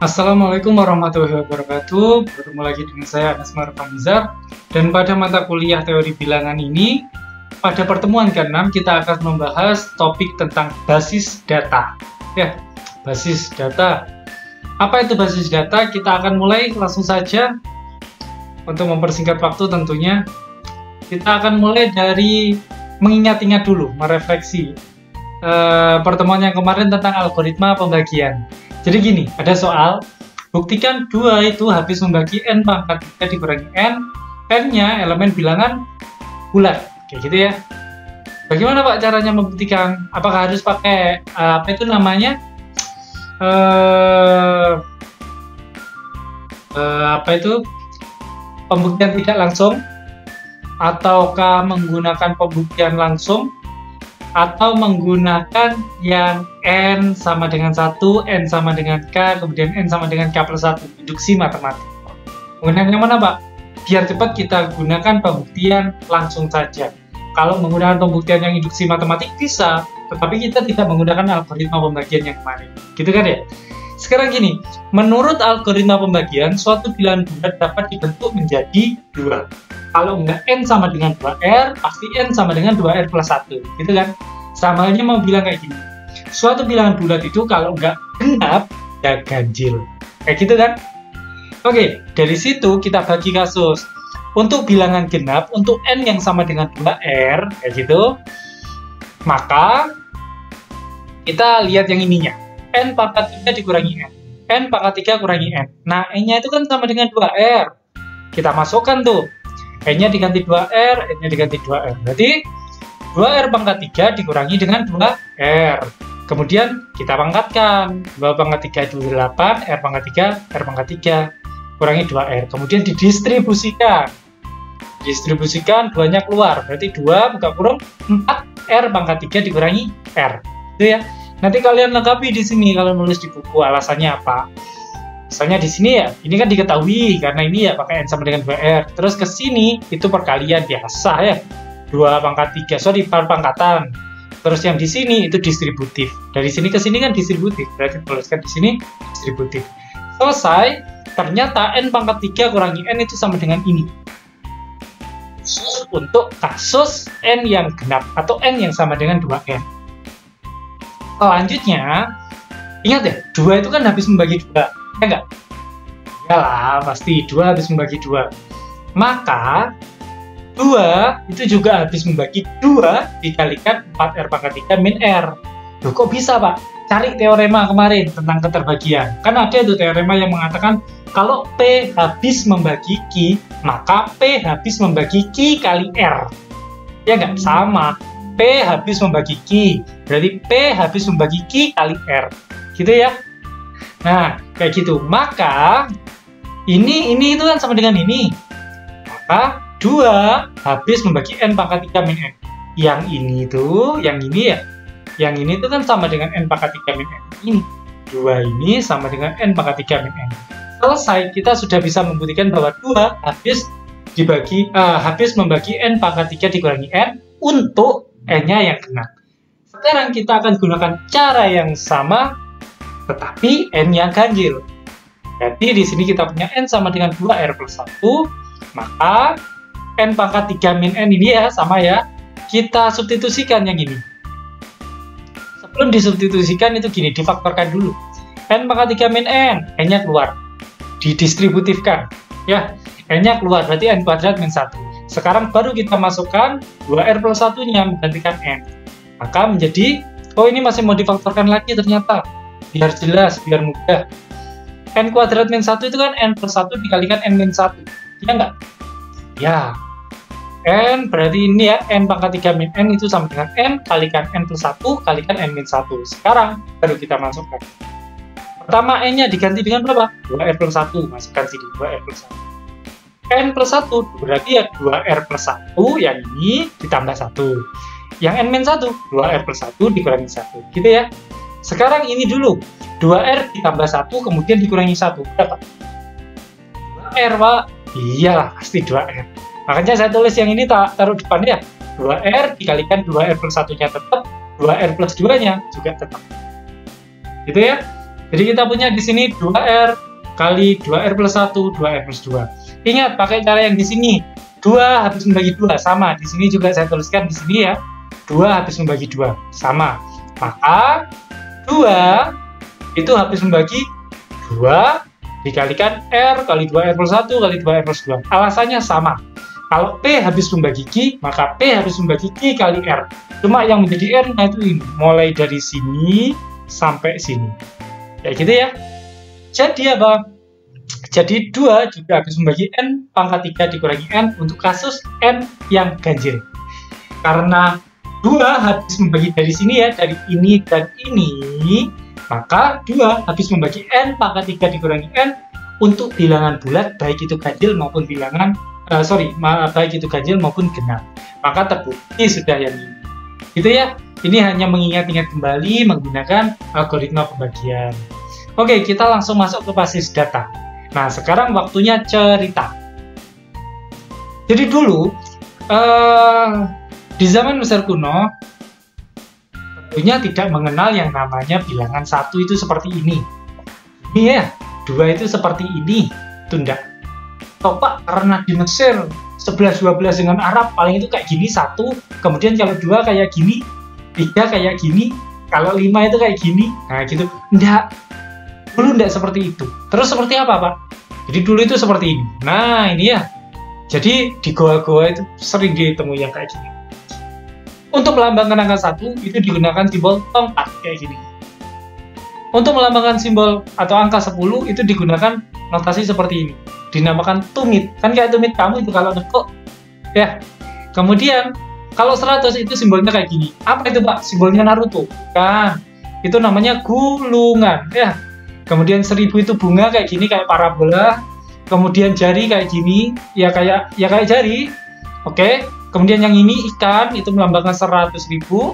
Assalamualaikum warahmatullahi wabarakatuh. Bertemu lagi dengan saya Anas Marfanizar. Dan pada mata kuliah teori bilangan ini, pada pertemuan ke-6 kita akan membahas topik tentang basis data. Ya, basis data. Apa itu basis data? Kita akan mulai langsung saja. Untuk mempersingkat waktu tentunya, kita akan mulai dari mengingat-ingat dulu, merefleksi pertemuan yang kemarin tentang algoritma pembagian. Jadi gini, ada soal, buktikan 2 itu habis membagi n pangkat 3 dikurangi n, n-nya elemen bilangan bulat, kayak gitu ya. Bagaimana Pak caranya membuktikan? Apakah harus pakai apa itu namanya? Pembuktian tidak langsung, ataukah menggunakan pembuktian langsung, atau menggunakan yang n sama dengan 1, n sama dengan k, kemudian n sama dengan k plus 1, induksi matematik. Menggunakan yang mana Pak? Biar cepat kita gunakan pembuktian langsung saja. Kalau menggunakan pembuktian yang induksi matematik bisa, tetapi kita tidak menggunakan algoritma pembagian yang kemarin. Gitu kan ya? Sekarang gini, menurut algoritma pembagian, suatu bilangan bulat dapat dibentuk menjadi 2. Kalau enggak n sama dengan 2r, pasti n sama dengan 2r plus 1. Gitu kan? Sama halnya mau bilang kayak gini. Suatu bilangan bulat itu kalau enggak genap, ya ganjil. Kayak gitu kan? Oke, dari situ kita bagi kasus. Untuk bilangan genap, untuk n yang sama dengan 2r, kayak gitu, maka kita lihat yang ininya. N pangkat 3 dikurangi n. N pangkat 3 kurangi n. Nah, n-nya itu kan sama dengan 2r. Kita masukkan tuh. N-nya diganti 2R, N-nya diganti 2R. Berarti 2R pangkat 3 dikurangi dengan 2R. Kemudian kita pangkatkan. 2 pangkat 3 itu 8, R pangkat 3, R pangkat 3. Kurangi 2R. Kemudian didistribusikan. Distribusikan, 2-nya keluar. Berarti 2 buka kurung 4R pangkat 3 dikurangi R. Itu ya. Nanti kalian lengkapi di sini kalau nulis di buku alasannya apa. Misalnya di sini ya, ini kan diketahui karena ini ya pakai n sama dengan 2r. Terus ke sini itu perkalian biasa ya. 2 pangkat 3, sorry, pangkatan. Terus yang di sini itu distributif. Dari sini ke sini kan distributif. Berarti tuliskan di sini distributif. Selesai, ternyata n pangkat 3 kurangi n itu sama dengan ini. Untuk kasus n yang genap atau n yang sama dengan 2n. Selanjutnya, ingat ya, 2 itu kan habis membagi 2. Ya enggak? Ya lah, pasti 2 habis membagi 2. Maka 2 itu juga habis membagi 2 dikalikan 4R pangkat 3 min R. Loh kok bisa Pak? Cari teorema kemarin tentang keterbagian. Kan ada itu teorema yang mengatakan kalau P habis membagi Q, maka P habis membagi Q kali R. Ya enggak? Sama. P habis membagi Q, berarti P habis membagi Q kali R. Gitu ya? Nah, kayak gitu. Maka ini itu kan sama dengan ini. Maka 2 habis membagi n pangkat 3 min n. Yang ini tuh, yang ini ya. Yang ini tuh kan sama dengan n pangkat 3 min n. Ini 2 ini sama dengan n pangkat 3 min n. Selesai, kita sudah bisa membuktikan bahwa 2 habis membagi n pangkat 3 dikurangi n untuk n-nya yang genap. Sekarang kita akan gunakan cara yang sama tetapi n yang ganjil. Jadi di sini kita punya n sama dengan 2r plus 1, maka n pangkat 3 min n ini ya sama ya. Kita substitusikan yang ini. Sebelum disubstitusikan itu gini, difaktorkan dulu. N pangkat 3 min n, n-nya keluar. Didistributifkan. Ya, n-nya keluar, berarti n kuadrat min 1. Sekarang baru kita masukkan 2r plus 1-nya menggantikan n. Maka menjadi, oh ini masih mau difaktorkan lagi ternyata. Biar jelas, biar mudah. N kuadrat min 1 itu kan n plus 1 dikalikan n min 1. Ya enggak? Ya. N berarti ini ya, n pangkat 3 min n itu sama dengan n kalikan n plus 1 kalikan n min 1. Sekarang baru kita masukkan. Pertama n-nya diganti dengan berapa? 2r plus 1. Masukkan sini, 2r plus 1. N plus 1 berarti ya 2r plus 1 yang ini ditambah 1. Yang n min 1, 2r plus 1 dikurangi 1. Gitu ya. Sekarang ini dulu, 2R ditambah 1, kemudian dikurangi 1. Berapa? 2R, Pak. Iyalah, pasti 2R. Makanya saya tulis yang ini taruh depan ya. 2R dikalikan 2R plus 1-nya tetap, 2R plus 2-nya juga tetap. Gitu ya. Jadi kita punya di sini 2R kali 2R plus 1, 2R plus 2. Ingat, pakai cara yang di sini. 2 habis membagi 2, sama. Di sini juga saya tuliskan di sini ya. 2 habis membagi 2, sama. Maka 2 itu habis membagi 2 dikalikan R kali 2R plus 1 kali 2R plus 2. Alasannya sama. Kalau P habis membagi Q, maka P habis membagi Q kali R. Cuma yang menjadi R-nya itu ini. Mulai dari sini sampai sini. Kayak gitu ya. Jadi apa? Jadi 2 juga habis membagi N pangkat 3 dikurangi N untuk kasus N yang ganjil. Karena 2 habis membagi dari sini ya, dari ini dan ini, maka 2 habis membagi N pangkat 3 dikurangi N untuk bilangan bulat, baik itu ganjil maupun bilangan, baik itu ganjil maupun genap. Maka terbukti sudah yang ini. Gitu ya, ini hanya mengingat-ingat kembali menggunakan algoritma pembagian. Oke, kita langsung masuk ke basis data. Nah, sekarang waktunya cerita. Jadi dulu, di zaman Mesir kuno, tentunya tidak mengenal yang namanya bilangan 1 itu seperti ini. Ini ya, 2 itu seperti ini. Itu enggak. Topak karena di Mesir 11-12 dengan Arab paling itu kayak gini 1, kemudian kalau 2 kayak gini, 3 kayak gini, kalau 5 itu kayak gini. Nah, gitu. Enggak. Dulu enggak seperti itu. Terus seperti apa, Pak? Jadi dulu itu seperti ini. Nah, ini ya. Jadi di goa-goa itu sering ditemui yang kayak gini. Untuk melambangkan angka 1 itu digunakan simbol tongkat kayak gini. Untuk melambangkan simbol atau angka 10 itu digunakan notasi seperti ini. Dinamakan tumit. Kan kayak tumit kamu itu kalau nekuk. Ya. Kemudian kalau 100 itu simbolnya kayak gini. Apa itu, Pak? Simbolnya Naruto. Kan. Itu namanya gulungan, ya. Kemudian 1000 itu bunga kayak gini, kayak parabola. Kemudian jari kayak gini, ya kayak jari. Oke. Kemudian yang ini ikan, itu melambangkan 100.000,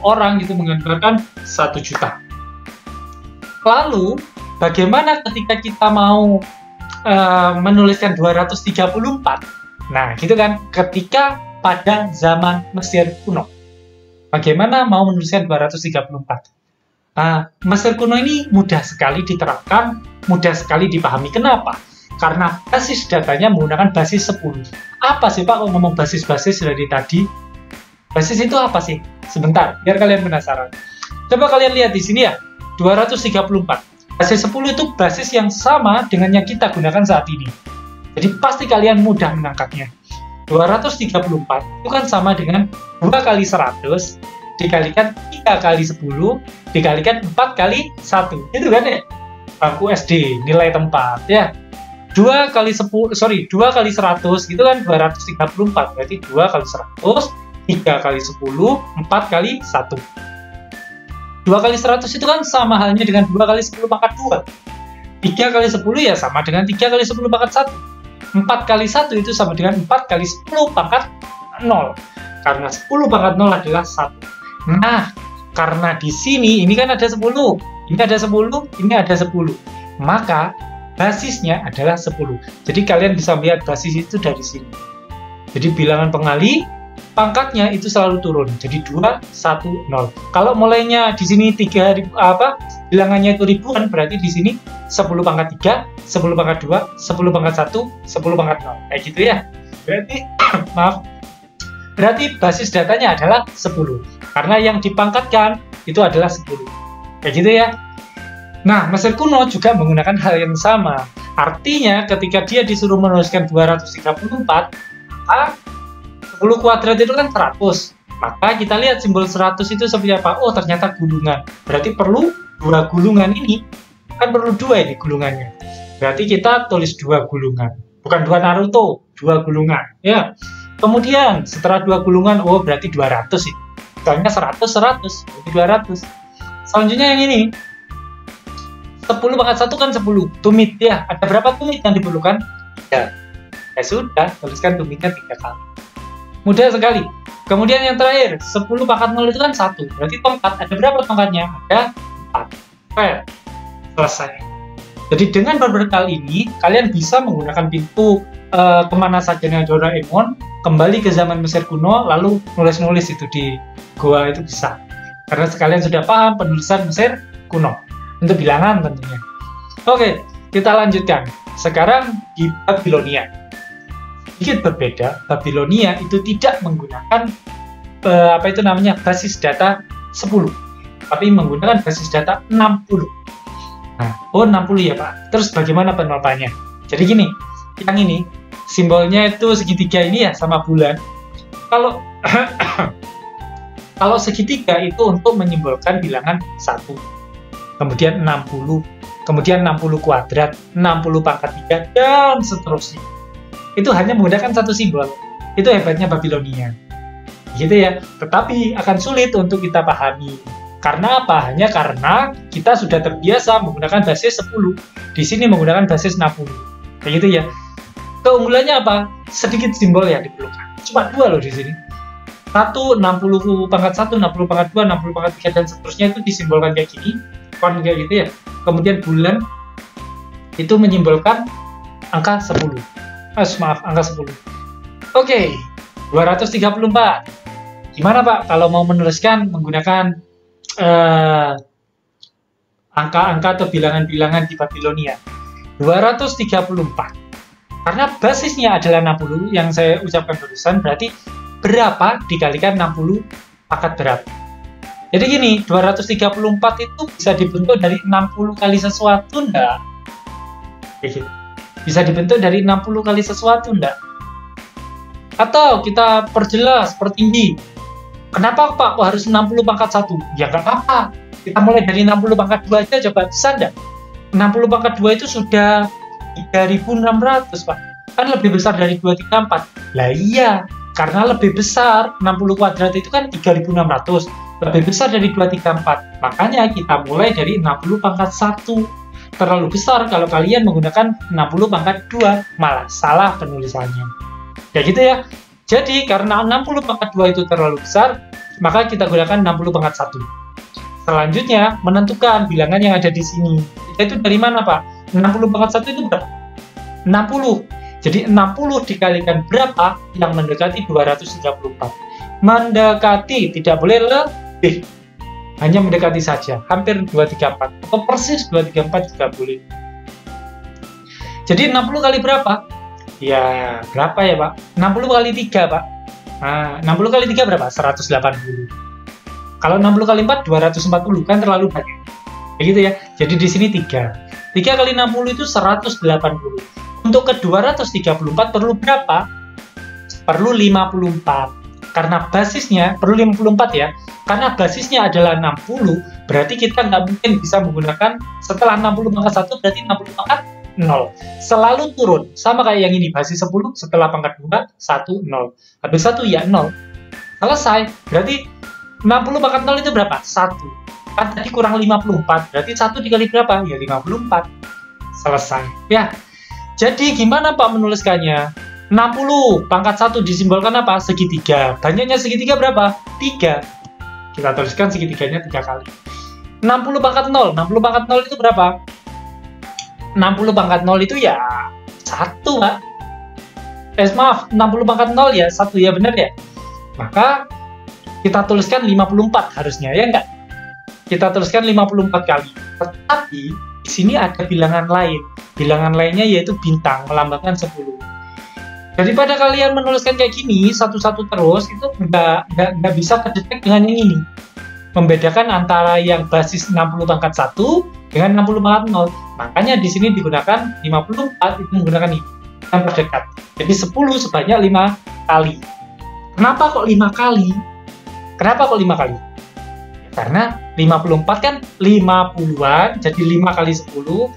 orang itu menggambarkan 1 juta. Lalu, bagaimana ketika kita mau menuliskan 234? Nah, gitu kan, ketika pada zaman Mesir kuno. Bagaimana mau menuliskan 234? Mesir kuno ini mudah sekali diterapkan, mudah sekali dipahami. Kenapa? Karena basis datanya menggunakan basis 10. Apa sih, Pak, kalau ngomong basis-basis dari tadi? Basis itu apa sih? Sebentar, biar kalian penasaran. Coba kalian lihat di sini ya, 234. Basis 10 itu basis yang sama dengan yang kita gunakan saat ini. Jadi pasti kalian mudah menangkapnya. 234 itu kan sama dengan 2 kali 100 dikalikan 3 kali 10 dikalikan 4 kali 1. Itu kan ya? Bangku SD, nilai tempat ya. 2 kali 100 gitu kan 234. Berarti 2 kali 100, 3 kali 10, 4 kali 1. 2 kali 100 itu kan sama halnya dengan 2 kali 10 pangkat 2. 3 kali 10 ya sama dengan 3 kali 10 pangkat 1. 4 kali 1 itu sama dengan 4 kali 10 pangkat 0. Karena 10 pangkat 0 adalah 1. Nah, karena di sini ini kan ada 10, ini ada 10, ini ada 10. Maka basisnya adalah 10. Jadi kalian bisa melihat basis itu dari sini. Jadi bilangan pengali pangkatnya itu selalu turun. Jadi 2, 1, 0. Kalau mulainya di sini 3 bilangannya itu ribuan, berarti di sini 10 pangkat 3, 10 pangkat 2, 10 pangkat 1, 10 pangkat 0. Kayak gitu ya. Berarti maaf. Berarti basis datanya adalah 10. Karena yang dipangkatkan itu adalah 10. Kayak gitu ya. Nah, Mesir kuno juga menggunakan hal yang sama. Artinya ketika dia disuruh menuliskan 234, maka 10 kuadrat itu kan 100. Maka kita lihat simbol 100 itu seperti apa? Oh, ternyata gulungan. Berarti perlu 2 gulungan ini. Kan perlu 2 ini gulungannya. Berarti kita tulis 2 gulungan. Bukan 2 Naruto, 2 gulungan. Ya. Kemudian setelah 2 gulungan, oh berarti 200 ini. Soalnya 100, berarti 200. Selanjutnya yang ini. 10 pangkat 1 kan 10. Tumit ya. Ada berapa tumit yang diperlukan? 3. Ya sudah, tuliskan tumitnya 3 kali. Mudah sekali. Kemudian yang terakhir, 10 pangkat 0 itu kan 1. Berarti tongkat, ada berapa tongkatnya? Ada 4. Oke, selesai. Jadi dengan berbekal ini, kalian bisa menggunakan pintu kemana saja dengan Doraemon, kembali ke zaman Mesir kuno, lalu nulis-nulis itu di goa itu bisa. Karena sekalian sudah paham penulisan Mesir kuno. Untuk bilangan tentunya. Oke, kita lanjutkan. Sekarang di Babilonia. Sedikit berbeda, Babilonia itu tidak menggunakan basis data 10, tapi menggunakan basis data 60. Nah, 60 ya Pak. Terus bagaimana penerapannya? Jadi gini, yang ini simbolnya itu segitiga ini ya sama bulan. Kalau kalau segitiga itu untuk menyimbolkan bilangan 1, kemudian 60, kemudian 60 kuadrat, 60 pangkat 3, dan seterusnya. Itu hanya menggunakan satu simbol. Itu hebatnya Babilonia. Gitu ya. Tetapi akan sulit untuk kita pahami. Karena apa? Hanya karena kita sudah terbiasa menggunakan basis 10. Di sini menggunakan basis 60. Kayak gitu ya. Keunggulannya apa? Sedikit simbol yang diperlukan. Cuma 2 loh di sini. 1, 60 pangkat 1, 60 pangkat 2, 60 pangkat 3, dan seterusnya itu disimbolkan kayak gini. Kayak gitu ya. Kemudian bulan itu menyimbolkan angka 10. Angka 10. Oke, 234. Gimana Pak kalau mau menuliskan menggunakan angka-angka atau bilangan-bilangan di Babilonia? 234. Karena basisnya adalah 60 yang saya ucapkan barusan, berarti berapa dikalikan 60 pangkat berapa? Jadi gini, 234 itu bisa dibentuk dari 60 kali sesuatu enggak? Gitu. Bisa dibentuk dari 60 kali sesuatu enggak? Atau kita perjelas, pertinggi. Kenapa Pak kok harus 60 pangkat 1? Ya nggak apa-apa. Kita mulai dari 60 pangkat 2 aja, coba bisa enggak? 60 pangkat 2 itu sudah 3.600 Pak. Kan lebih besar dari 234. Lah iya, karena lebih besar, 60 kuadrat itu kan 3.600. Lebih besar dari 234. Makanya kita mulai dari 60 pangkat 1. Terlalu besar kalau kalian menggunakan 60 pangkat 2, malah salah penulisannya. Ya gitu ya. Jadi karena 60 pangkat 2 itu terlalu besar, maka kita gunakan 60 pangkat 1. Selanjutnya, menentukan bilangan yang ada di sini. Itu dari mana Pak? 60 pangkat 1 itu berapa? 60. Jadi 60 dikalikan berapa yang mendekati 234. Mendekati, tidak boleh lebih. Hanya mendekati saja, hampir 234 atau persis 234 juga boleh. Jadi 60 kali berapa? Ya, berapa ya Pak? 60 kali 3 Pak. Nah, 60 kali 3 berapa? 180. Kalau 60 kali 4, 240, kan terlalu banyak. Kayak gitu ya. Jadi di sini 3. 3 kali 60 itu 180. Untuk ke 234 perlu berapa? Perlu 54. Karena basisnya, perlu 54 ya. Karena basisnya adalah 60, berarti kita nggak mungkin bisa menggunakan setelah 60 pangkat 1, berarti 60 pangkat 0. Selalu turun. Sama kayak yang ini, basis 10, setelah pangkat 2, 1, 0. Habis 1 ya 0. Selesai. Berarti 60 pangkat 0 itu berapa? 1. Kan tadi kurang 54, berarti 1 dikali berapa? Ya 54. Selesai. Ya. Jadi gimana Pak menuliskannya? 60 pangkat 1 disimbolkan apa? Segitiga. Banyaknya segitiga berapa? 3. Kita tuliskan segitiganya 3 kali. 60 pangkat 0. 60 pangkat 0 itu berapa? 60 pangkat 0 itu ya 1 Pak. Maaf, 60 pangkat 0 ya 1 ya, benar ya? Maka kita tuliskan 54 harusnya, ya enggak? Kita tuliskan 54 kali. Tetapi di sini ada bilangan lain. Bilangan lainnya yaitu bintang, melambangkan 10. Daripada kalian menuliskan kayak gini satu-satu terus, itu nggak bisa kedetek dengan yang ini. Membedakan antara yang basis 60 pangkat 1 dengan 60 pangkat 0. Makanya di sini digunakan 54 itu menggunakan ini yang terdekat. Jadi 10 sebanyak 5 kali. Kenapa kok 5 kali? Kenapa kok 5 kali? Ya, karena 54 kan 50-an, jadi 5 kali 10.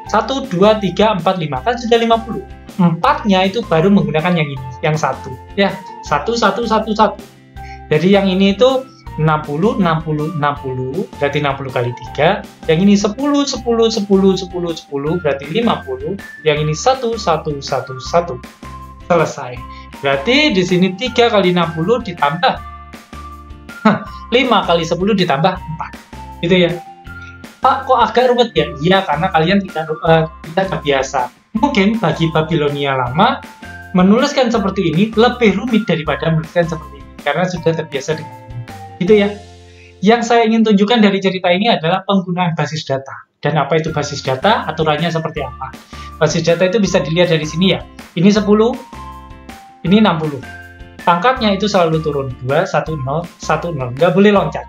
1, 2, 3, 4, 5. Kan sudah 50. 4-nya itu baru menggunakan yang ini, yang 1. Ya, 1, 1, 1, 1. Jadi yang ini itu 60, 60, 60, berarti 60 kali 3. Yang ini 10, 10, 10, 10, 10, berarti 50. Yang ini 1, 1, 1, 1. Selesai. Berarti di sini 3 kali 60 ditambah 5 kali 10 ditambah 4. Gitu ya. Pak, kok agak rumit ya? Iya, karena kalian tidak terbiasa. Mungkin bagi Babilonia lama, menuliskan seperti ini lebih rumit daripada menuliskan seperti ini. Karena sudah terbiasa dengan ini. Gitu ya. Yang saya ingin tunjukkan dari cerita ini adalah penggunaan basis data. Dan apa itu basis data? Aturannya seperti apa? Basis data itu bisa dilihat dari sini ya. Ini 10, ini 60. Pangkatnya itu selalu turun. 2, 1, 0, 1, 0. Nggak boleh loncat.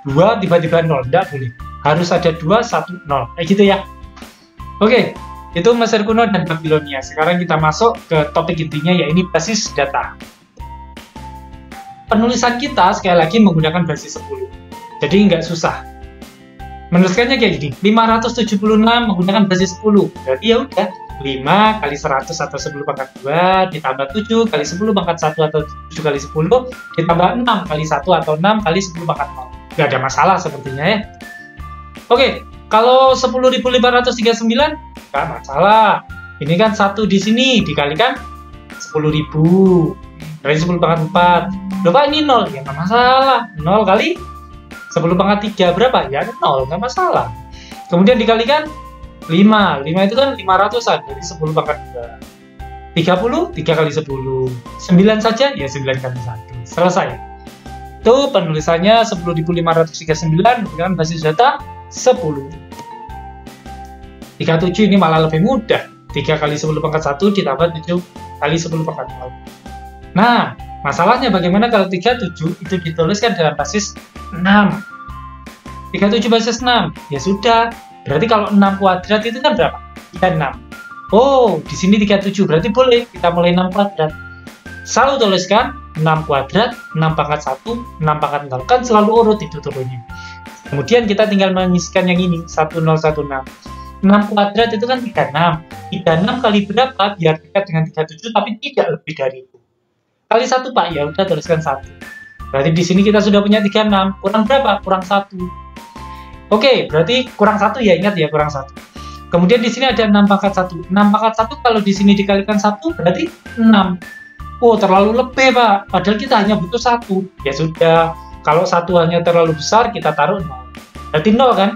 2 tiba-tiba 0, nggak boleh. Harus ada 2, 1, 0. Kayak gitu ya. Oke, itu Mesir kuno dan Babilonia. Sekarang kita masuk ke topik intinya, yaitu basis data. Penulisan kita sekali lagi menggunakan basis 10. Jadi nggak susah. Menuliskannya kayak gini, 576 menggunakan basis 10. Berarti ya udah, 5 kali 100 atau 10 pangkat 2 ditambah 7 kali 10 pangkat 1 atau 7 kali 10 ditambah 6 kali 1 atau 6 kali 10 pangkat 0. Nggak ada masalah sepertinya ya. Oke, kalau 10.539 nggak masalah. Ini kan 1 di sini dikalikan 10.000. Berarti 10 pangkat 4. Loh Pak, ini 0. Ya nggak masalah. 0 kali 10 pangkat 3 berapa? Ya 0, nggak masalah. Kemudian dikalikan 5. 5 itu kan 500-an. Jadi 10 pangkat 2. 30, 3 kali 10. 9 saja? Ya 9 kali 1. Selesai. Itu penulisannya 10.539 dengan basis data 10. 37 ini malah lebih mudah. 3 kali 10 pangkat 1 ditambah 7 kali 10 pangkat 0. Nah, masalahnya bagaimana kalau 37 itu dituliskan dalam basis 6? 37 basis 6, ya sudah. Berarti kalau 6 kuadrat itu kan berapa? 36. Oh, di sini 37, berarti boleh kita mulai 6 kuadrat. Selalu tuliskan 6 kuadrat, 6 pangkat 1, 6 pangkat 0. Kan selalu urut itu turunnya. Kemudian kita tinggal mengisikan yang ini, 1016. 6 kuadrat itu kan 36. 36 kali berapa? Biar dekat dengan 37, tapi tidak lebih dari itu. Kali 1 Pak, ya udah tuliskan 1. Berarti di sini kita sudah punya 36. Kurang berapa? Kurang 1. Oke, berarti kurang 1 ya, ingat ya, kurang 1. Kemudian di sini ada 6 pangkat 1. 6 pangkat 1 kalau di sini dikalikan 1 berarti 6. Oh, terlalu lebih Pak. Padahal kita hanya butuh 1. Ya sudah, kalau 1 hanya terlalu besar, kita taruh 0. Berarti 0 kan?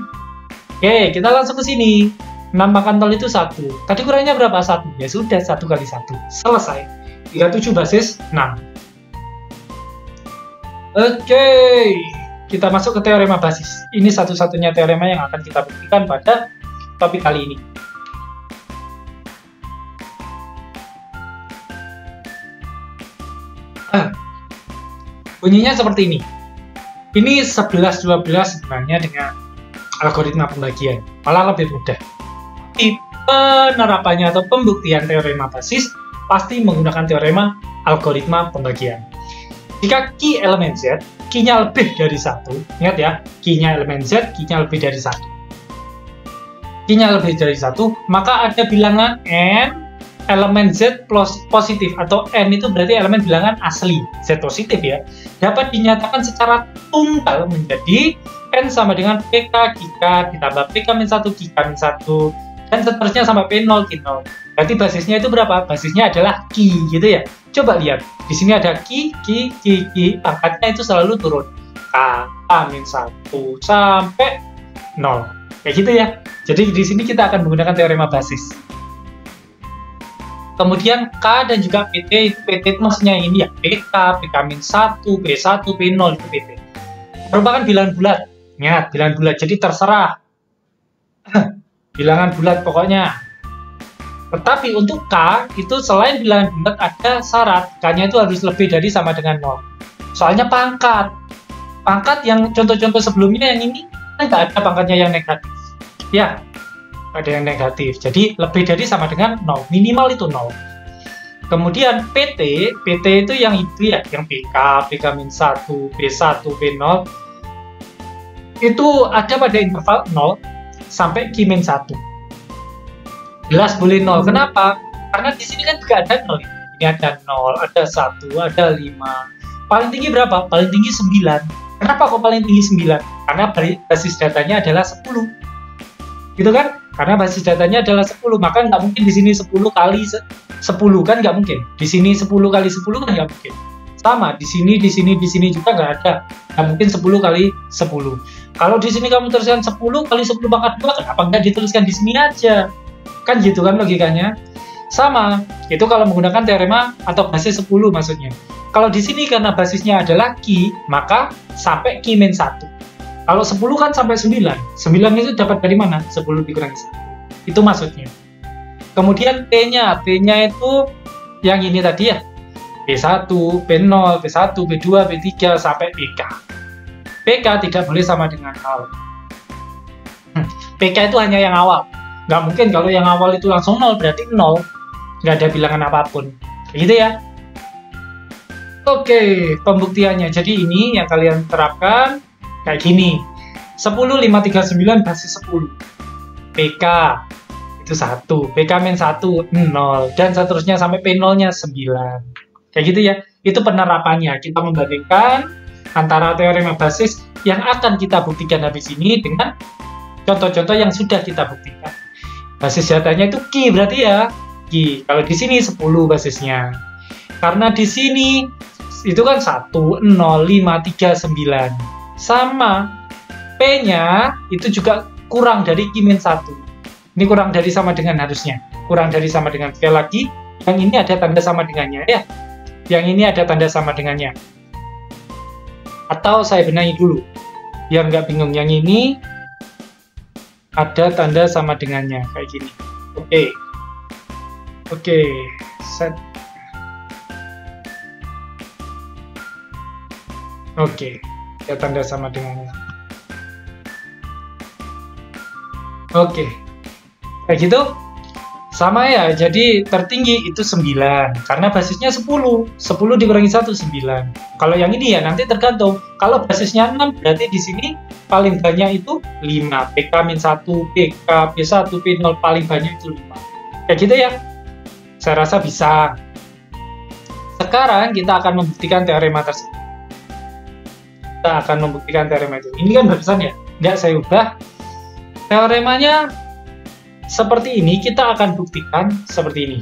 Oke, kita langsung ke sini. 6 pangkat 0 itu 1. Tadi kurangnya berapa? 1. Ya sudah, 1 kali 1. Selesai. 37 basis 6. Oke, kita masuk ke teorema basis. Ini satu-satunya teorema yang akan kita buktikan pada topik kali ini. Bunyinya seperti ini. Ini 11-12 sebenarnya dengan algoritma pembagian. Malah lebih mudah. Di penerapannya atau pembuktian teorema basis pasti menggunakan teorema algoritma pembagian. Jika Q elemen Z, Q-nya lebih dari 1, ingat ya, Q-nya elemen Z, Q-nya lebih dari 1. Q-nya lebih dari 1, maka ada bilangan N elemen Z plus positif, atau N itu berarti elemen bilangan asli, Z positif ya, dapat dinyatakan secara tunggal menjadi N sama dengan PK Q-K ditambah PK-1 Q-K-1 dan seterusnya sampai P0 Q0. Berarti basisnya itu berapa? Basisnya adalah Q gitu ya. Coba lihat, di sini ada Q, pangkatnya itu selalu turun. K-1 sampai 0. Kayak gitu ya. Jadi di sini kita akan menggunakan teorema basis. Kemudian K dan juga PT, PT itu maksudnya ini ya, PK, PK-1, P1, P0 itu PT. Merupakan bilangan bulat. Ingat, bilangan bulat. Jadi terserah. Bilangan bulat pokoknya. Tetapi untuk K, itu selain bilangan bulat ada syarat. K-nya itu harus lebih dari sama dengan 0. Soalnya pangkat. Pangkat yang contoh-contoh sebelumnya yang ini, kan nggak ada pangkatnya yang negatif. Ya, ada yang negatif. Jadi lebih dari sama dengan 0. Minimal itu 0. Kemudian PT itu yang itu ya, yang PK, PK-1, P1, P0. Itu ada pada interval 0 sampai Q-1. Jelas boleh 0. Kenapa? Karena di sini kan juga ada 0. Ini ada 0, ada 1, ada 5. Paling tinggi berapa? Paling tinggi 9. Kenapa kok paling tinggi 9? Karena basis datanya adalah 10. Gitu kan? Karena basis datanya adalah 10, maka nggak mungkin di sini 10 kali 10 kan nggak mungkin. Di sini 10 kali 10 kan nggak mungkin. Sama, di sini juga nggak ada. Nggak mungkin 10 kali 10. Kalau di sini kamu tuliskan 10 kali 10 pangkat 2, kenapa nggak dituliskan di sini aja? Kan gitu kan logikanya. Sama, itu kalau menggunakan teorema atau basis 10 maksudnya. Kalau di sini karena basisnya adalah Ki, maka sampai Ki min 1. Kalau 10 kan sampai 9. 9 itu dapat dari mana? 10 dikurangi 1. Itu maksudnya. Kemudian P-nya. P-nya itu yang ini tadi ya. P1, P0, P1, P2, P3, sampai PK. PK tidak boleh sama dengan 0. PK itu hanya yang awal. Nggak mungkin kalau yang awal itu langsung 0, berarti 0. Nggak ada bilangan apapun. Gitu ya. Oke, pembuktiannya. Jadi ini yang kalian terapkan kayak gini. 10, 5, 3, 9, basis 10. PK itu 1. PK min 1, 0. Dan seterusnya sampai P0-nya 9. Kayak gitu ya. Itu penerapannya. Kita membandingkan antara teorema basis yang akan kita buktikan habis ini dengan contoh-contoh yang sudah kita buktikan. Basis datanya itu Ki berarti ya. Ki. Kalau di sini 10 basisnya. Karena di sini itu kan 1, 0, 5, 3, 9. Sama P-nya itu juga kurang dari Ki min 1. Ini kurang dari sama dengan harusnya. Kurang dari sama dengan. Sekali lagi, yang ini ada tanda sama dengannya ya. Yang ini ada tanda sama dengannya. Atau saya benahi dulu. Yang nggak bingung, yang ini ada tanda sama dengannya. Kayak gini. Oke. Oke. Set. Oke. Ada tanda sama dengannya. Oke. Kayak gitu. Sama ya, jadi tertinggi itu 9, karena basisnya 10. 10 dikurangi 1, 9. Kalau yang ini ya nanti tergantung. Kalau basisnya 6, berarti di sini paling banyak itu 5. PK min 1, PK, P1, P0 paling banyak itu 5. Kayak gitu ya. Saya rasa bisa. Sekarang kita akan membuktikan teorema tersebut. Kita akan membuktikan teorema itu. Ini kan barusan ya, nggak saya ubah. Teoremanya seperti ini, kita akan buktikan seperti ini.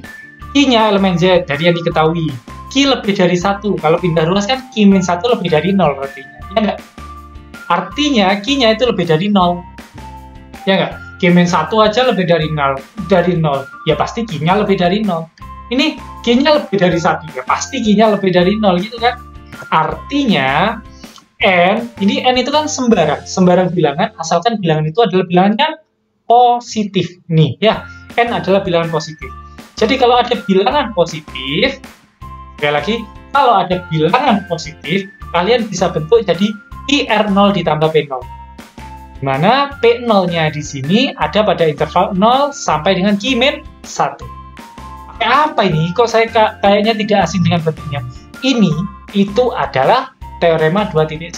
Ki-nya elemen Z, dari yang diketahui. Ki lebih dari 1. Kalau pindah ruas kan Ki min 1 lebih dari 0 artinya. Ya enggak? Artinya Ki-nya itu lebih dari 0. Ya enggak? Ki min 1 aja lebih dari 0. Dari 0. Ya pasti Ki-nya lebih dari 0. Ini Ki-nya lebih dari 1. Ya pasti Ki-nya lebih dari 0 gitu kan. Artinya N, ini N itu kan sembarang. Sembarang bilangan, asalkan bilangan itu adalah bilangannya positif nih ya, N adalah bilangan positif. Jadi kalau ada bilangan positif, sekali lagi, kalau ada bilangan positif, kalian bisa bentuk jadi IR0 ditambah P0. Dimana P0-nya di sini ada pada interval 0 sampai dengan Ki min 1. Pakai apa ini? Kok saya kayaknya tidak asing dengan bentuknya? Ini itu adalah teorema 2.10.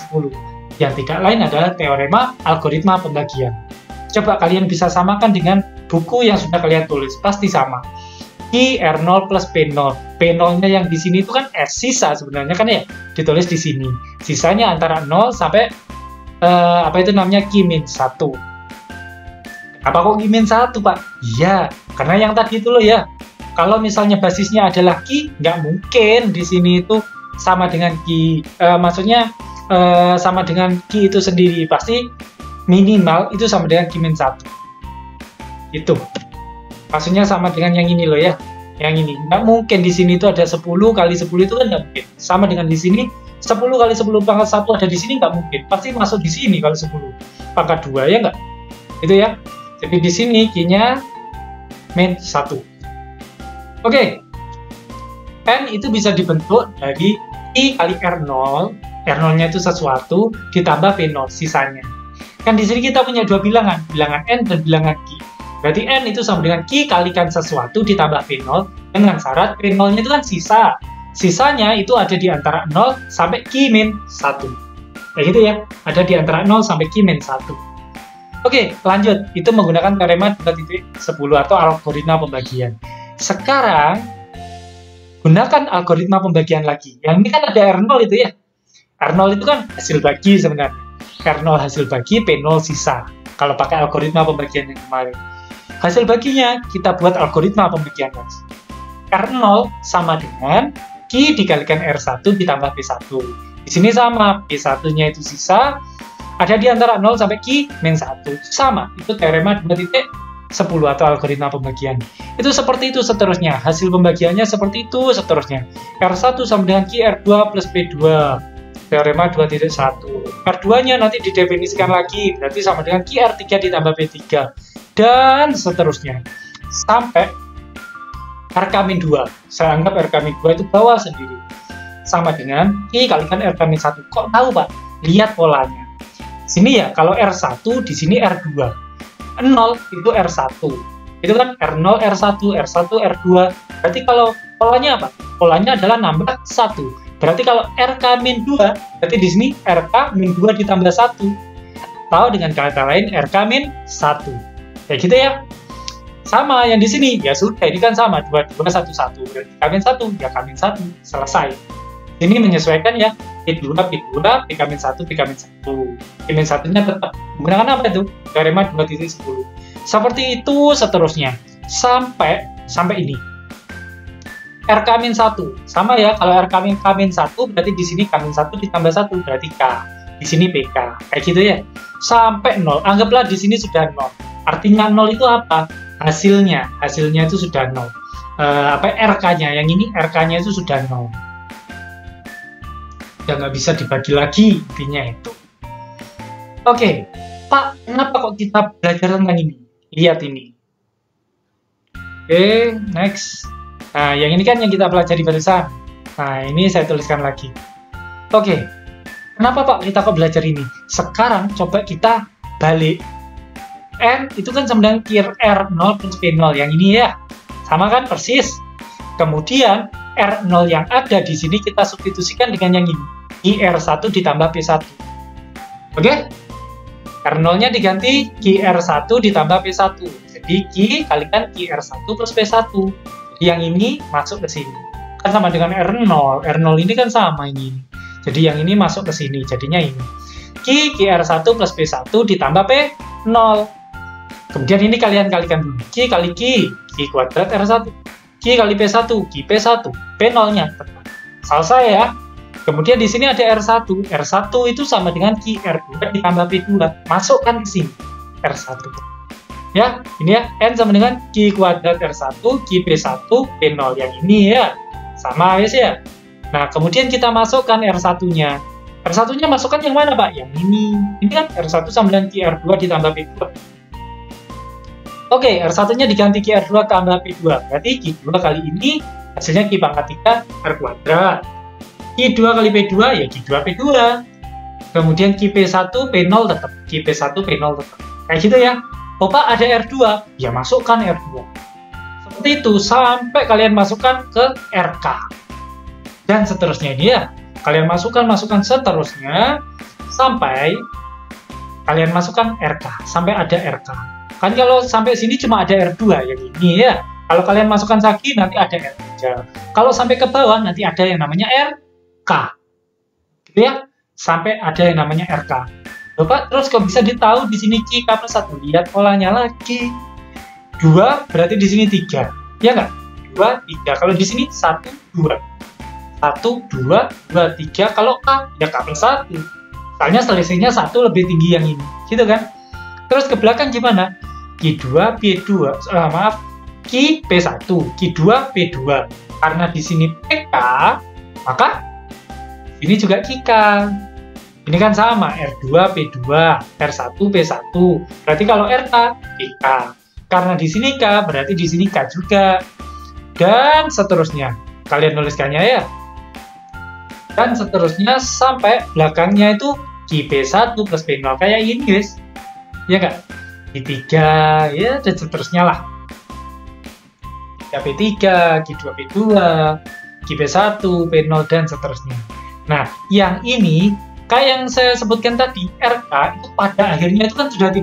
Yang tidak lain adalah teorema algoritma pembagian. Coba kalian bisa samakan dengan buku yang sudah kalian tulis, pasti sama. Ki R0 plus P0. P0-nya yang di sini itu kan S, sisa sebenarnya kan ya, ditulis di sini. Sisanya antara 0 sampai apa itu namanya Ki min 1. Apa kok Ki min 1, Pak? Iya, karena yang tadi itu loh ya. Kalau misalnya basisnya adalah Ki, nggak mungkin di sini itu sama dengan Ki. Maksudnya sama dengan Ki itu sendiri, pasti minimal itu sama dengan Ki min 1. Itu maksudnya sama dengan yang ini loh ya, yang ini nggak mungkin di sini itu ada 10 kali 10 itu kan nggak mungkin. Sama dengan di sini 10 kali 10 pangkat 1 ada di sini nggak mungkin, pasti masuk di sini kalau 10 pangkat 2 ya nggak, itu ya. Jadi di sini Ki-nya min 1. Oke. N itu bisa dibentuk dari I kali R0, R0-nya itu sesuatu ditambah P0 sisanya. Kan di sini kita punya dua bilangan, bilangan N dan bilangan Ki. Berarti N itu sama dengan Ki kalikan sesuatu ditambah P0 dengan syarat P0-nya itu kan sisa. Sisanya itu ada di antara 0 sampai Ki min 1. Kayak gitu ya, ada di antara 0 sampai Ki min 1. Oke, lanjut. Itu menggunakan teorema 2.10 atau algoritma pembagian. Sekarang, gunakan algoritma pembagian lagi. Yang ini kan ada R0 itu ya. R0 itu kan hasil bagi sebenarnya. R0 hasil bagi, P0 sisa. Kalau pakai algoritma pembagian yang kemarin. Hasil baginya, kita buat algoritma pembagian lagi. R0 sama dengan Ki dikalikan R1 ditambah P1. Di sini sama, P1-nya itu sisa, ada di antara 0 sampai Ki min 1. Sama, itu teorema 2.10. 10 atau algoritma pembagian. Itu seperti itu seterusnya. Hasil pembagiannya seperti itu seterusnya. R1 sama dengan Q R2 plus P2. Teorema 2.1. R2-nya nanti didefinisikan lagi, berarti sama dengan Q R3 ditambah P3. Dan seterusnya. Sampai R-2. Saya anggap R-2 itu bawah sendiri. Sama dengan Q kalikan R-1. Kok tahu, Pak? Lihat polanya. Sini ya, kalau R1, di sini R2. 0 itu R1. Itu kan R0, R1, R1, R2. Berarti kalau polanya apa? Polanya adalah nambah 1. Berarti kalau RK-2, berarti di sini RK-2 ditambah 1. Atau dengan kata lain RK-1. Kayak gitu ya. Sama yang di sini, ya sudah, ini kan sama. 2, 2, 1, 1. Berarti K-1, ya K-1. Selesai. Ini menyesuaikan ya. P2, P2, PK-1, PK-1. P-1-nya tetap. Menggunakan apa itu? Teorema 2.10. Seperti itu seterusnya. Sampai ini. RK-1. Sama ya, kalau RK-1 berarti di sini K-1 ditambah 1 berarti K. Di sini PK. Kayak gitu ya. Sampai 0. Anggaplah di sini sudah 0. Artinya 0 itu apa? Hasilnya itu sudah 0. RK-nya, yang ini RK-nya itu sudah 0. Ya nggak bisa dibagi lagi, intinya itu. Oke, Pak, kenapa kok kita belajar tentang ini? Lihat ini. Oke, next. Nah, yang ini kan yang kita pelajari barusan. Nah, ini saya tuliskan lagi. Oke, kenapa Pak kita kok belajar ini? Sekarang coba kita balik. N itu kan sama dengan Q R0 plus P0. Yang ini ya, sama kan persis. Kemudian R0 yang ada di sini kita substitusikan dengan yang ini. QR1 ditambah P1. Oke? R0-nya diganti QR1 ditambah P1. Jadi Q kalikan QR1 plus P1. Jadi yang ini masuk ke sini. Kan sama dengan R0. R0 ini kan sama ini. Jadi yang ini masuk ke sini. Jadinya ini. Q QR1 plus P1 ditambah P0. Kemudian ini kalian kalikan dulu. Q kali Q. Q kuadrat R1. Q kali P1, Q P1, P0-nya. Selesai ya. Kemudian di sini ada R1. R1 itu sama dengan Q R2 ditambah P2. Masukkan ke sini. R1. Ya, ini ya. N sama dengan Q kuadrat R1, Q P1, P0. Yang ini ya. Sama ya. Nah, kemudian kita masukkan R1-nya. R1-nya masukkan yang mana, Pak? Yang ini. Ini kan R1 sama dengan Q R2 ditambah P2. Oke, R1-nya diganti Q R2 tambah P2. Berarti Q2 kali ini hasilnya Q pangkat 3 R kuadrat. Q2 kali P2 ya Q2 P2. Kemudian Q P1 P0 tetap. Q P1 P0 tetap. Kayak gitu ya. Oh Pak, ada R2. Ya masukkan R2. Seperti itu sampai kalian masukkan ke RK. Dan seterusnya ini ya. Kalian masukkan seterusnya sampai kalian masukkan RK. Sampai ada RK. Kan kalau sampai sini cuma ada R2 yang ini ya. Kalau kalian masukkan lagi nanti ada R3. Kalau sampai ke bawah nanti ada yang namanya RK. Gitu ya. Sampai ada yang namanya RK. Bapak terus kok bisa ditahu di sini Q plus 1. Lihat polanya lagi. 2 berarti di sini 3. Ya enggak? 2 3. Kalau di sini 1 2. 1 2 2 3. Kalau K ya K plus 1. Soalnya selisihnya 1 lebih tinggi yang ini. Gitu kan? Terus ke belakang gimana? Q2 P2, maaf, Q P1, Q2 P2. Karena di sini PK, maka ini juga QK. Ini kan sama, R2 P2, R1 P1. Berarti kalau RK, PK. Karena di sini K, berarti di sini K juga. Dan seterusnya. Kalian nuliskannya ya. Dan seterusnya sampai belakangnya itu Q P1 plus P0. Kayak ini guys. Ya nggak? Q3, ya dan seterusnya lah. P3, Q2 P2, Q1, P0 dan seterusnya. Nah, yang ini kayak yang saya sebutkan tadi, RK itu pada akhirnya itu kan sudah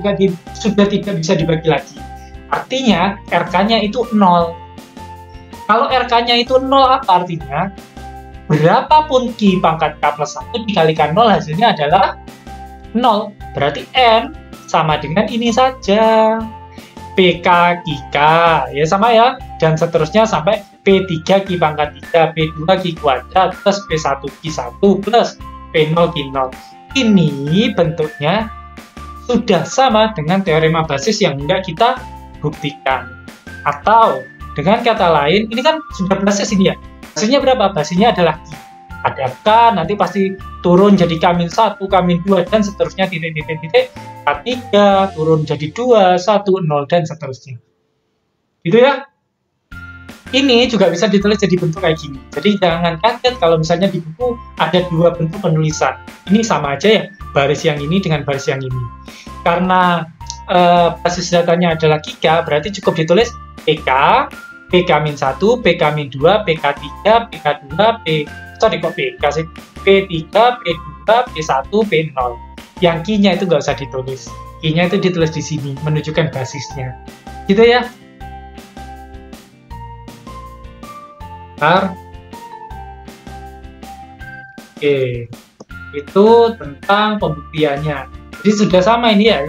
tidak bisa dibagi lagi. Artinya RK-nya itu 0. Kalau RK-nya itu 0 apa artinya? Berapapun Q pangkat K plus 1 dikalikan 0 hasilnya adalah 0. Berarti N sama dengan ini saja. PK QK ya sama ya. Dan seterusnya sampai P3 Q pangkat 3, P2 Q kuadrat plus P1 Q1 plus P0 Q0. Ini bentuknya sudah sama dengan teorema basis yang hendak kita buktikan. Atau dengan kata lain, ini kan sudah basis ini ya. Basisnya berapa? Basisnya adalah Q. Ada K, nanti pasti turun jadi K-1, K-2, dan seterusnya, titik-titik-titik, K3, turun jadi 2, 1, 0, dan seterusnya. Gitu ya. Ini juga bisa ditulis jadi bentuk kayak gini. Jadi jangan kaget kalau misalnya di buku ada dua bentuk penulisan. Ini sama aja ya, baris yang ini dengan baris yang ini. Karena basis datanya adalah giga, berarti cukup ditulis PK, PK-1, PK-2, PK3, PK2, P3, P2, P1, P0. Yang Q-nya itu nggak usah ditulis. Q-nya itu ditulis di sini, menunjukkan basisnya. Gitu ya. Oke, itu tentang pembuktiannya. Jadi sudah sama ini ya,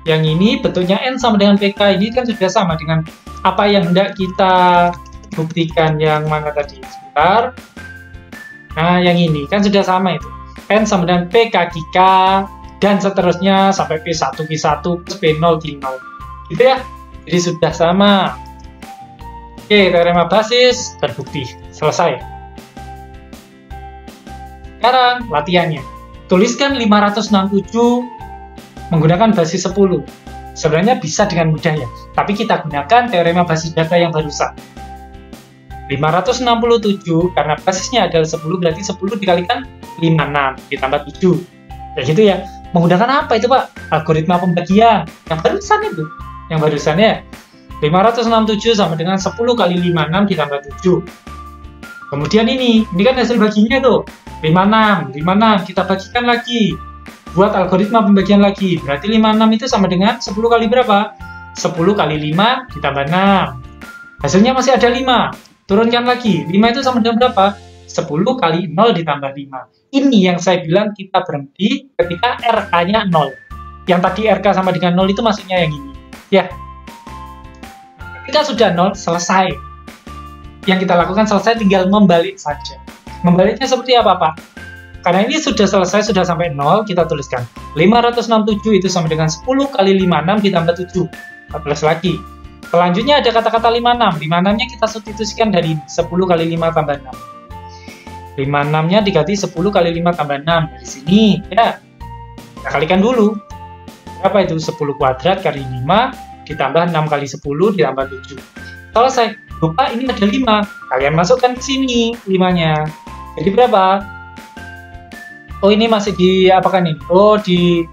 yang ini bentuknya N sama dengan PK, ini kan sudah sama dengan apa yang hendak kita buktikan. Yang mana tadi? Sebentar. Nah, yang ini kan sudah sama itu. N sama dengan PK Q, dan seterusnya sampai P1 Q1 plus P0 Q0. Gitu ya. Jadi sudah sama. Oke, teorema basis terbukti. Selesai. Sekarang latihannya. Tuliskan 567 menggunakan basis 10. Sebenarnya bisa dengan mudah ya. Tapi kita gunakan teorema basis data yang barusan. 567 karena basisnya adalah 10, berarti 10 dikalikan 56 ditambah 7. Kayak gitu ya. Menggunakan apa itu, Pak? Algoritma pembagian. Yang barusan itu. Yang barusannya 567 sama dengan 10 kali 56 ditambah 7. Kemudian ini kan hasil baginya tuh. 56 kita bagikan lagi. Buat algoritma pembagian lagi. Berarti 56 itu sama dengan 10 kali berapa? 10 kali 5 ditambah 6. Hasilnya masih ada 5. Turunkan lagi. 5 itu sama dengan berapa? 10 kali 0 ditambah 5. Ini yang saya bilang kita berhenti ketika RK-nya 0. Yang tadi RK sama dengan 0 itu maksudnya yang ini. Ya. Ketika sudah 0, selesai. Yang kita lakukan selesai, tinggal membalik saja. Membaliknya seperti apa, Pak? Karena ini sudah selesai, sudah sampai 0, kita tuliskan 567 itu sama dengan 10 kali 56 ditambah 7. 14 lagi. Selanjutnya ada kata-kata 56. 56-nya kita substitusikan dari 10 kali 5 tambah 6. 56-nya diganti 10 kali 5 tambah 6. Dari sini, ya. Kita kalikan dulu. Berapa itu? 10 kuadrat kali 5 ditambah 6 kali 10 ditambah 7. Selesai. Lupa ini ada 5. Kalian masukkan ke sini 5-nya. Jadi berapa? Oh, ini masih di apakan ini? Oh, di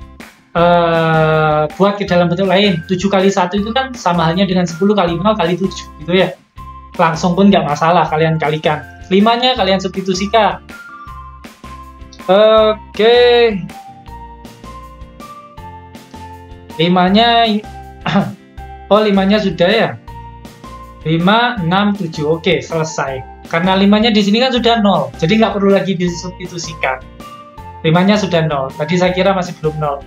buat ke dalam bentuk lain. 7 kali 1 itu kan sama halnya dengan 10 kali 0 kali 7 gitu ya. Langsung pun nggak masalah, kalian kalikan. 5-nya kalian substitusikan. Oke. 5-nya oh, 5-nya sudah ya. 5, 6, 7. Oke, selesai. Karena 5-nya di sini kan sudah 0. Jadi nggak perlu lagi disubstitusikan. 5-nya sudah 0. Tadi saya kira masih belum 0.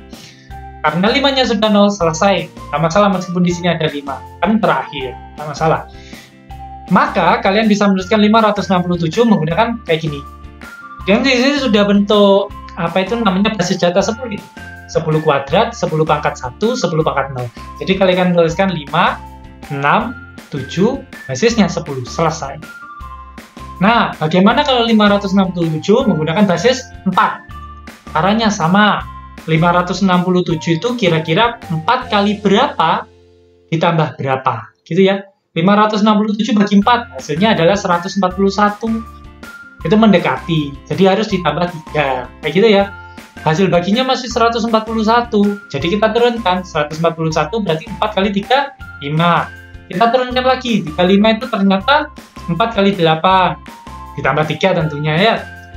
Karena 5-nya sudah 0, selesai. Nggak masalah meskipun di sini ada 5. Kan terakhir. Nggak masalah. Maka kalian bisa menuliskan 567 menggunakan kayak gini. Dan di sini sudah bentuk apa itu namanya basis data 10 gitu. 10 kuadrat, 10 pangkat 1, 10 pangkat 0. Jadi kalian menuliskan 5, 6, 7, basisnya 10. Selesai. Nah, bagaimana kalau 567 menggunakan basis 4? Caranya sama. 567 itu kira-kira 4 kali berapa ditambah berapa. Gitu ya. 567 bagi 4, hasilnya adalah 141. Itu mendekati. Jadi harus ditambah 3. Kayak gitu ya. Hasil baginya masih 141. Jadi kita turunkan 141 berarti 4 kali 3, 5. Kita turunkan lagi. 35 itu ternyata 4 kali 8. Ditambah 3 tentunya ya.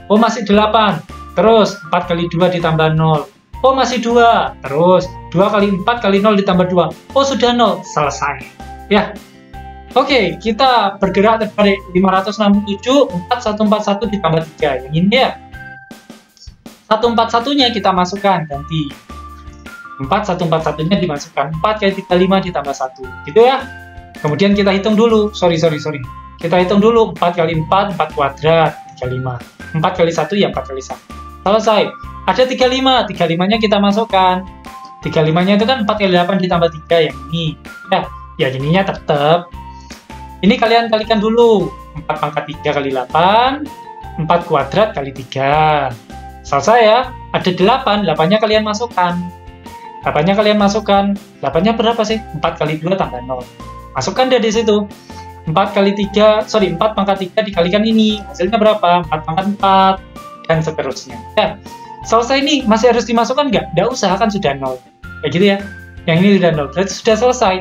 Oh, masih 8. Terus 4 kali 2 ditambah 0. Oh, masih 2. Terus 2 kali 4 kali 0 ditambah 2. Oh, sudah 0. Selesai. Ya. Oke, kita bergerak dari 567, 4141 ditambah 3. Yang ini ya. 141-nya kita masukkan, ganti. 4141-nya dimasukkan. 4 kali 35 ditambah 1. Gitu ya. Kemudian kita hitung dulu. Sorry. Kita hitung dulu. 4 kali 4, 4 kuadrat, 35. 4 kali 1 ya 4 kali 1. Selesai. Ada 35. 35-nya kita masukkan. 35-nya itu kan 4 kali 8 ditambah 3 yang ini. Ya ininya tetap. Ini kalian kalikan dulu. 4 pangkat 3 kali 8, 4 kuadrat kali 3. Selesai ya. Ada 8, 8-nya kalian masukkan. 8-nya kalian masukkan. 8-nya berapa sih? 4 kali 2 tambah 0. Masukkan deh di situ. 4 pangkat 3 dikalikan ini. Hasilnya berapa? 4 pangkat 4. Dan seterusnya. Ya, selesai ini. Masih harus dimasukkan nggak? Nggak usah, kan sudah 0. Kayak gitu ya. Yang ini sudah 0. Berarti sudah selesai.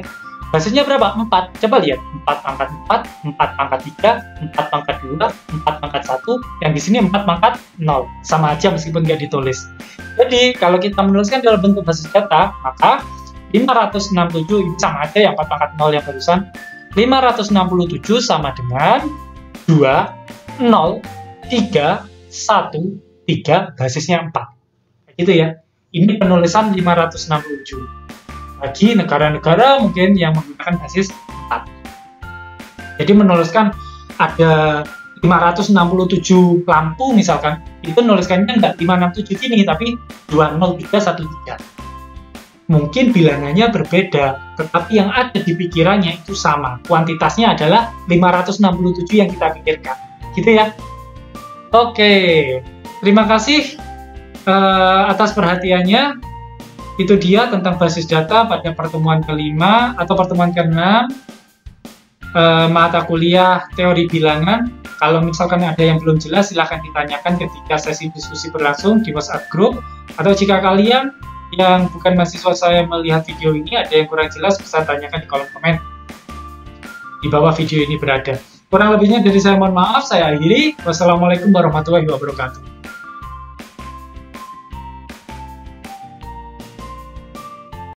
Hasilnya berapa? 4. Coba lihat. 4 pangkat 4, 4 pangkat 3, 4 pangkat 2, 4 pangkat 1. Yang di sini 4 pangkat 0. Sama aja meskipun nggak ditulis. Jadi, kalau kita menuliskan dalam bentuk basis data, maka 567 ini sama aja yang 4 pangkat 0 yang barusan. 567 sama dengan 2, 0, 3, 1, 3, basisnya 4. Kayak gitu ya. Ini penulisan 567. Bagi negara-negara mungkin yang menggunakan basis 4. Jadi menuliskan ada 567 lampu misalkan, itu menuliskannya enggak 567 gini, tapi 20313. Mungkin bilangannya berbeda, tetapi yang ada di pikirannya itu sama. Kuantitasnya adalah 567 yang kita pikirkan. Gitu ya. Oke, terima kasih atas perhatiannya. Itu dia tentang basis data pada pertemuan kelima atau pertemuan ke-6 mata kuliah teori bilangan. Kalau misalkan ada yang belum jelas, silahkan ditanyakan ketika sesi diskusi berlangsung di WhatsApp group. Atau jika kalian yang bukan mahasiswa saya melihat video ini, ada yang kurang jelas, bisa tanyakan di kolom komen di bawah video ini berada. Kurang lebihnya dari saya mohon maaf, saya akhiri. Wassalamualaikum warahmatullahi wabarakatuh.